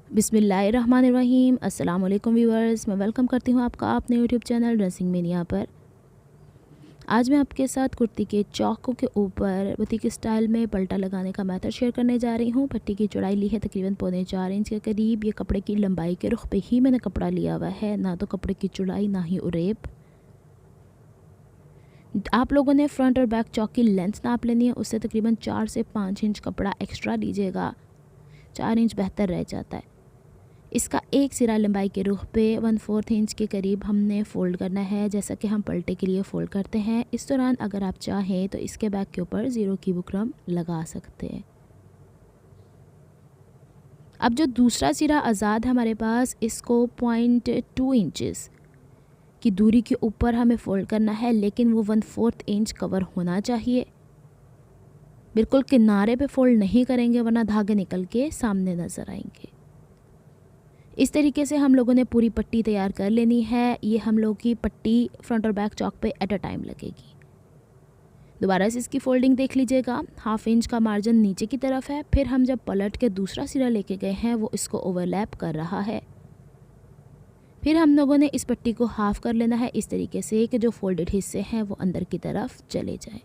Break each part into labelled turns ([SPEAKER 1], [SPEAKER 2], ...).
[SPEAKER 1] बिस्मिल्लाहिर्रहमानिर्रहीम। अस्सलाम वालेकुम व्यूअर्स, मैं वेलकम करती हूँ आपका अपने यूट्यूब चैनल ड्रेसिंग मेनिया पर। आज मैं आपके साथ कुर्ती के चौकों के ऊपर बुटीक स्टाइल में पल्टा लगाने का मेथड शेयर करने जा रही हूँ। पट्टी की चौड़ाई ली है तकरीबन 4.25 इंच के करीब। ये कपड़े की लंबाई के रुख पे ही मैंने कपड़ा लिया हुआ है, ना तो कपड़े की चौड़ाई ना ही उरेब। आप लोगों ने फ्रंट और बैक चौक की लेंथ नाप लेनी है, उससे तकरीबन 4 से 5 इंच कपड़ा एक्स्ट्रा लीजिएगा। 4 इंच बेहतर रह जाता है। इसका एक सिरा लंबाई के रुख पे 1/4 इंच के करीब हमने फ़ोल्ड करना है, जैसा कि हम पल्टे के लिए फ़ोल्ड करते हैं। इस दौरान अगर आप चाहें तो इसके बैक के ऊपर 0 की बुकरम लगा सकते हैं। अब जो दूसरा सिरा आज़ाद है हमारे पास, इसको 0.2 इंचज़ की दूरी के ऊपर हमें फ़ोल्ड करना है, लेकिन वो 1/4 इंच कवर होना चाहिए। बिल्कुल किनारे पे फ़ोल्ड नहीं करेंगे, वरना धागे निकल के सामने नज़र आएंगे। इस तरीके से हम लोगों ने पूरी पट्टी तैयार कर लेनी है। ये हम लोग की पट्टी फ्रंट और बैक चौक पे एट अ टाइम लगेगी। दोबारा से इसकी फोल्डिंग देख लीजिएगा। 1/2 इंच का मार्जिन नीचे की तरफ है, फिर हम जब पलट के दूसरा सिरा लेके गए हैं वो इसको ओवरलैप कर रहा है। फिर हम लोगों ने इस पट्टी को हाफ़ कर लेना है इस तरीके से कि जो फोल्डेड हिस्से हैं वो अंदर की तरफ चले जाएं।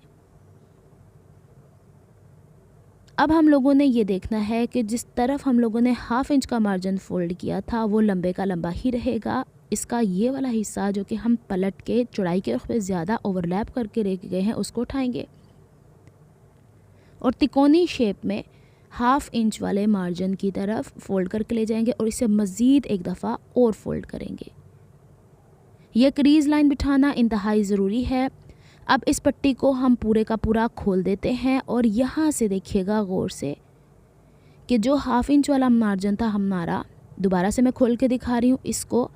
[SPEAKER 1] अब हम लोगों ने ये देखना है कि जिस तरफ हम लोगों ने 1/2 इंच का मार्जिन फ़ोल्ड किया था वो लंबे का लंबा ही रहेगा। इसका ये वाला हिस्सा जो कि हम पलट के चौड़ाई के रुख पे ज़्यादा ओवरलैप करके लेके गए हैं उसको उठाएंगे और तिकोनी शेप में 1/2 इंच वाले मार्जिन की तरफ फ़ोल्ड करके ले जाएंगे और इसे मज़ीद एक दफ़ा और फ़ोल्ड करेंगे। यह क्रीज़ लाइन बिठाना इंतहाई ज़रूरी है। अब इस पट्टी को हम पूरे का पूरा खोल देते हैं और यहाँ से देखिएगा गौर से कि जो 1/2 इंच वाला मार्जिन था हमारा, दोबारा से मैं खोल के दिखा रही हूँ, इसको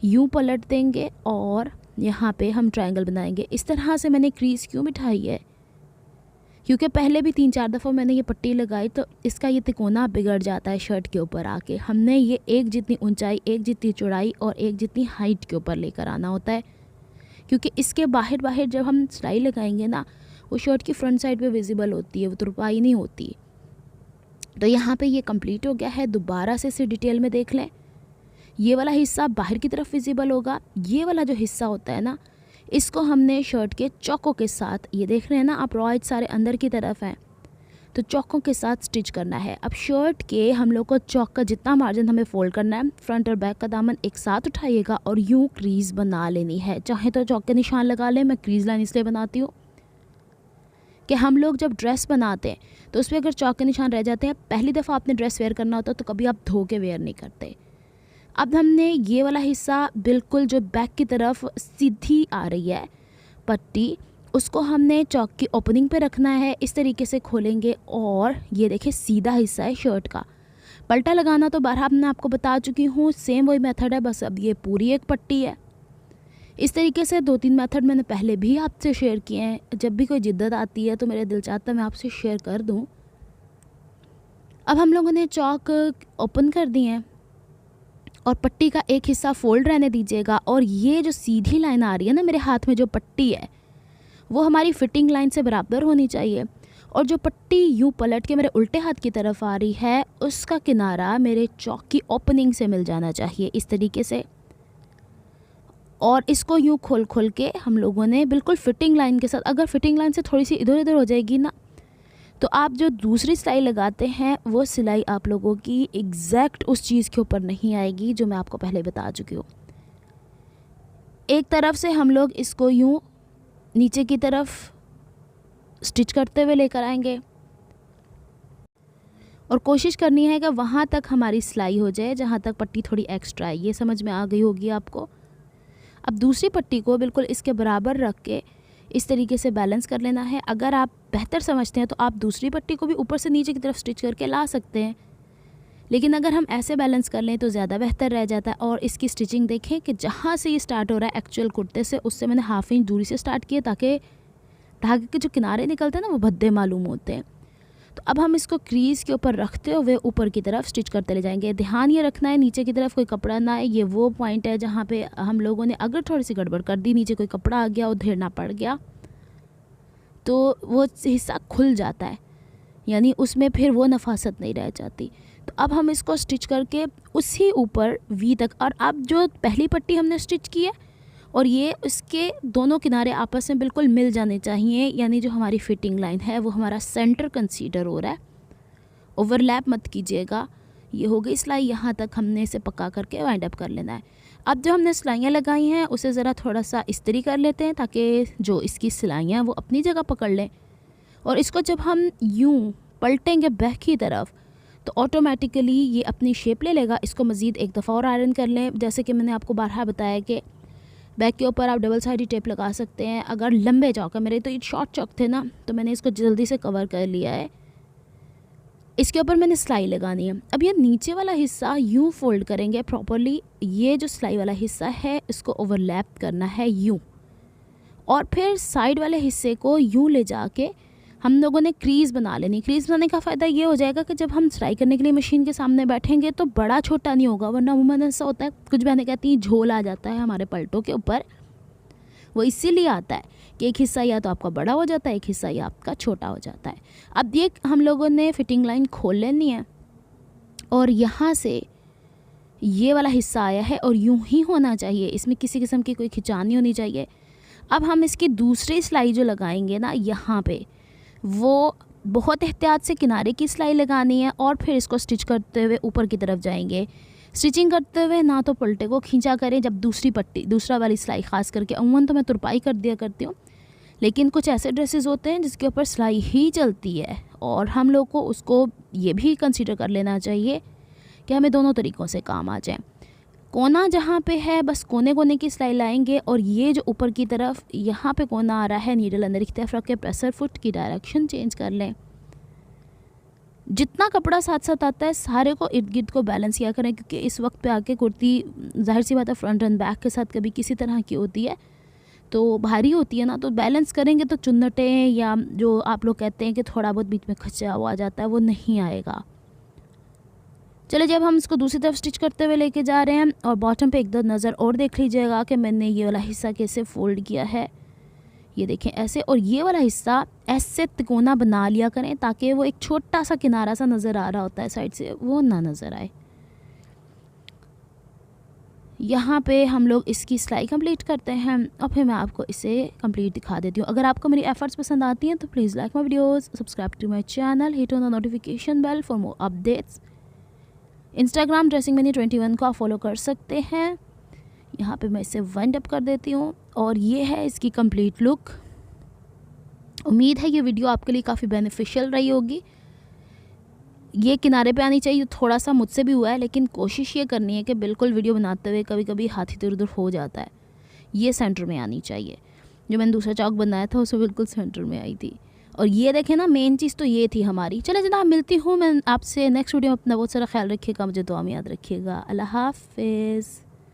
[SPEAKER 1] यूँ पलट देंगे और यहाँ पे हम ट्रायंगल बनाएंगे। इस तरह से मैंने क्रीज़ क्यों बिठाई है, क्योंकि पहले भी 3-4 दफ़ा मैंने ये पट्टी लगाई तो इसका ये तिकोना बिगड़ जाता है शर्ट के ऊपर आके। हमने ये एक जितनी ऊंचाई, एक जितनी चौड़ाई और एक जितनी हाइट के ऊपर लेकर आना होता है, क्योंकि इसके बाहर बाहर जब हम सिलाई लगाएंगे ना, वो शर्ट की फ्रंट साइड पे विजिबल होती है, वो तुरपाई नहीं होती। तो यहाँ पे ये कंप्लीट हो गया है। दोबारा से इसे डिटेल में देख लें। ये वाला हिस्सा बाहर की तरफ विजिबल होगा। ये वाला जो हिस्सा होता है ना, इसको हमने शर्ट के चौकों के साथ, ये देख रहे हैं ना आप, रॉ एज सारे अंदर की तरफ हैं, तो चौकों के साथ स्टिच करना है। अब शर्ट के हम लोग को चौक का जितना मार्जिन हमें फ़ोल्ड करना है, फ्रंट और बैक का दामन एक साथ उठाइएगा और यूँ क्रीज़ बना लेनी है। चाहे तो चौक के निशान लगा लें, मैं क्रीज़ लाइन इसलिए बनाती हूँ कि हम लोग जब ड्रेस बनाते हैं तो उस पर अगर चौक के निशान रह जाते हैं, पहली दफ़ा आपने ड्रेस वेयर करना होता है तो कभी आप धो के वेयर नहीं करते। अब हमने ये वाला हिस्सा बिल्कुल जो बैक की तरफ सीधी आ रही है पट्टी, उसको हमने चौक की ओपनिंग पे रखना है। इस तरीके से खोलेंगे और ये देखिए सीधा हिस्सा है शर्ट का। पल्टा लगाना तो बारहा मैं आपको बता चुकी हूँ, सेम वही मेथड है, बस अब ये पूरी एक पट्टी है। इस तरीके से 2-3 मेथड मैंने पहले भी आपसे शेयर किए हैं। जब भी कोई जिद्दत आती है तो मेरा दिल चाहता है मैं आपसे शेयर कर दूँ। अब हम लोगों ने चौक ओपन कर दिए हैं और पट्टी का एक हिस्सा फ़ोल्ड रहने दीजिएगा और ये जो सीधी लाइन आ रही है ना मेरे हाथ में, जो पट्टी है वो हमारी फिटिंग लाइन से बराबर होनी चाहिए। और जो पट्टी यूँ पलट के मेरे उल्टे हाथ की तरफ आ रही है, उसका किनारा मेरे चौक की ओपनिंग से मिल जाना चाहिए इस तरीके से। और इसको यूँ खोल खोल के हम लोगों ने बिल्कुल फिटिंग लाइन के साथ, अगर फिटिंग लाइन से थोड़ी सी इधर उधर हो जाएगी ना, तो आप जो दूसरी सिलाई लगाते हैं वो सिलाई आप लोगों की एग्जैक्ट उस चीज़ के ऊपर नहीं आएगी जो मैं आपको पहले बता चुकी हूँ। एक तरफ से हम लोग इसको यूँ नीचे की तरफ स्टिच करते हुए लेकर आएंगे और कोशिश करनी है कि वहाँ तक हमारी सिलाई हो जाए जहाँ तक पट्टी थोड़ी एक्स्ट्रा है। ये समझ में आ गई होगी आपको। अब दूसरी पट्टी को बिल्कुल इसके बराबर रख के इस तरीके से बैलेंस कर लेना है। अगर आप बेहतर समझते हैं तो आप दूसरी पट्टी को भी ऊपर से नीचे की तरफ स्टिच करके ला सकते हैं, लेकिन अगर हम ऐसे बैलेंस कर लें तो ज़्यादा बेहतर रह जाता है। और इसकी स्टिचिंग देखें कि जहाँ से ये स्टार्ट हो रहा है एक्चुअल कुर्ते से, उससे मैंने 1/2 इंच दूरी से स्टार्ट किया ताकि धागे के जो किनारे निकलते हैं ना वो भद्दे मालूम होते हैं। तो अब हम इसको क्रीज़ के ऊपर रखते हुए ऊपर की तरफ स्टिच करते ले जाएंगे। ध्यान ये रखना है नीचे की तरफ कोई कपड़ा ना है। ये वो पॉइंट है जहाँ पे हम लोगों ने अगर थोड़ी सी गड़बड़ कर दी, नीचे कोई कपड़ा आ गया, उधेड़ना पड़ गया, तो वो हिस्सा खुल जाता है, यानी उसमें फिर वो नफासत नहीं रह जाती। तो अब हम इसको स्टिच करके उसी ऊपर वी तक, और अब जो पहली पट्टी हमने स्टिच की है और ये उसके दोनों किनारे आपस में बिल्कुल मिल जाने चाहिए, यानी जो हमारी फिटिंग लाइन है वो हमारा सेंटर कंसीडर हो रहा है। ओवरलैप मत कीजिएगा। ये हो गई सिलाई, यहाँ तक हमने इसे पक्का करके वाइंड अप कर लेना है। अब जो हमने सिलाइयाँ लगाई हैं उसे ज़रा थोड़ा सा इस्त्री कर लेते हैं ताकि जो इसकी सिलाइयाँ वो अपनी जगह पकड़ लें। और इसको जब हम यूँ पलटेंगे बैक की तरफ तो ऑटोमेटिकली ये अपनी शेप ले लेगा। इसको मज़ीद एक दफ़ा और आयरन कर लें। जैसे कि मैंने आपको बारहा बताया कि बैक के ऊपर आप डबल साइड टेप लगा सकते हैं। अगर लंबे चौक है, मेरे तो ये शॉर्ट चौक थे ना, तो मैंने इसको जल्दी से कवर कर लिया है। इसके ऊपर मैंने सिलाई लगानी है। अब ये नीचे वाला हिस्सा यूँ फोल्ड करेंगे प्रॉपरली। ये जो सिलाई वाला हिस्सा है इसको ओवरलैप करना है यूँ, और फिर साइड वाले हिस्से को यूँ ले जाके हम लोगों ने क्रीज़ बना लेनी। क्रीज़ बनाने का फ़ायदा ये हो जाएगा कि जब हम सिलाई करने के लिए मशीन के सामने बैठेंगे तो बड़ा छोटा नहीं होगा, वरना अमूमन ऐसा होता है, कुछ बहनें कहती हैं झोल आ जाता है हमारे पलटों के ऊपर। वो इसीलिए आता है कि एक हिस्सा या तो आपका बड़ा हो जाता है, एक हिस्सा या आपका छोटा हो जाता है। अब ये हम लोगों ने फिटिंग लाइन खोल लेनी है और यहाँ से ये वाला हिस्सा आया है और यूँ ही होना चाहिए, इसमें किसी किस्म की कोई खिंचान नहीं होनी चाहिए। अब हम इसकी दूसरी सिलाई जो लगाएंगे ना यहाँ पे, वो बहुत एहतियात से किनारे की सिलाई लगानी है और फिर इसको स्टिच करते हुए ऊपर की तरफ जाएंगे। स्टिचिंग करते हुए ना तो पलटे को खींचा करें जब दूसरा वाली सिलाई ख़ास करके, अमूमन तो मैं तुरपाई कर दिया करती हूँ, लेकिन कुछ ऐसे ड्रेसेस होते हैं जिसके ऊपर सिलाई ही चलती है और हम लोग को उसको ये भी कंसीडर कर लेना चाहिए कि हमें दोनों तरीक़ों से काम आ जाए। कोना जहाँ पे है बस कोने कोने की सिलाई लाएंगे और ये जो ऊपर की तरफ यहाँ पे कोना आ रहा है, नीडल अंदर की तरफ रख के प्रेसर फुट की डायरेक्शन चेंज कर लें। जितना कपड़ा साथ साथ आता है सारे को इर्द गिर्द को बैलेंस किया करें, क्योंकि इस वक्त पे आके कुर्ती जाहिर सी बात है फ्रंट एंड बैक के साथ कभी किसी तरह की होती है तो भारी होती है ना, तो बैलेंस करेंगे तो चुन्नटें या जो आप लोग कहते हैं कि थोड़ा बहुत बीच में खचा हुआ आ जाता है वो नहीं आएगा। चलो जब हम इसको दूसरी तरफ स्टिच करते हुए लेके जा रहे हैं और बॉटम पे एक दो नज़र और देख लीजिएगा कि मैंने ये वाला हिस्सा कैसे फोल्ड किया है। ये देखें ऐसे, और ये वाला हिस्सा ऐसे तिकोना बना लिया करें ताकि वो एक छोटा सा किनारा सा नज़र आ रहा होता है साइड से, वो ना नज़र आए। यहाँ पे हम लोग इसकी सिलाई कंप्लीट करते हैं और फिर मैं आपको इसे कंप्लीट दिखा देती हूँ। अगर आपको मेरी एफर्ट्स पसंद आती हैं तो please like my videos, subscribe to my channel, hit on the notification bell for more updates. Instagram ड्रेसिंग मैनी 21 को आप फॉलो कर सकते हैं। यहाँ पे मैं इसे वाइंड अप कर देती हूँ और ये है इसकी कंप्लीट लुक। उम्मीद है ये वीडियो आपके लिए काफ़ी बेनिफिशियल रही होगी। ये किनारे पे आनी चाहिए, थोड़ा सा मुझसे भी हुआ है, लेकिन कोशिश ये करनी है कि बिल्कुल वीडियो बनाते हुए कभी कभी हाथ इधर उधर हो जाता है। ये सेंटर में आनी चाहिए। जो मैंने दूसरा चौक बनाया था उसमें बिल्कुल सेंटर में आई थी। और ये देखें ना, मेन चीज़ तो ये थी हमारी। चले जनाब, मिलती हूँ मैं आपसे नेक्स्ट वीडियो में। अपना बहुत सारा ख्याल रखिएगा, मुझे दुआ में याद रखिएगा। अल्लाह हाफ़िज़।